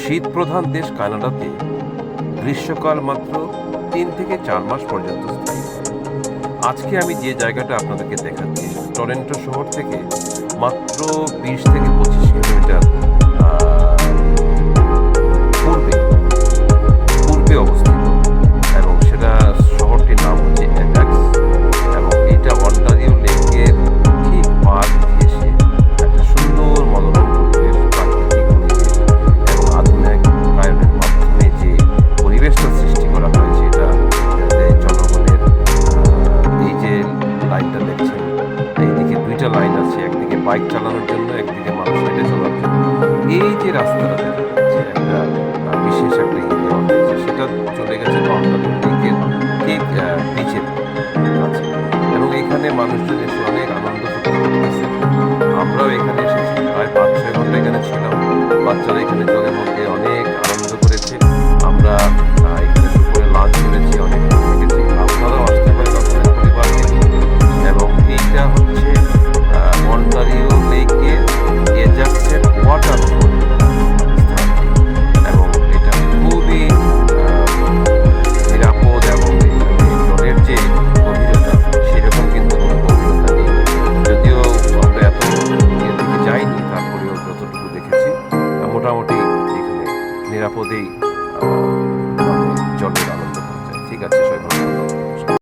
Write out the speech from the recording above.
শীতপ্রধান দেশ কানাডাতে গ্রীষ্মকাল মাত্র 3 থেকে 4 মাস পর্যন্ত স্থায়ী হয়। আজকে আমি যে জায়গাটা আপনাদেরকে দেখাচ্ছি টরন্টো শহর থেকে মাত্র 20 থেকে 25 কিলোমিটার পূর্বে পূর্বে অবস্থিত, এবং সেটা শহরটির নাম হচ্ছে অ্যাজাক্স, এবং এটা অন্টারিও লেকের ঠিক পার ঘেঁষে একটা সুন্দর মনোরম পরিবেশ, প্রাকৃতিক পরিবেশ এবং আধুনিকায়নের মাধ্যমে যে পরিবেশটা সৃষ্টি করা হয়েছে, এটা যাতে জনগণের এই যে লাইনটা দেখছেন, এইদিকে 2টা লাইন আছে, একদিকে বাইক চালানোর জন্য, একদিকে মানুষ হেঁটে চলার জন্য। এই যে রাস্তাটা দেখা যাচ্ছে একটা বিশেষ একটা দেওয়া হয়েছে, সেটা চলে গেছে অন্টারিও লেকের ঠিক বিচের কাছে, এবং এখানে মানুষজন এসে অনেক আনন্দ করতে করতেছে। আমরাও এখানে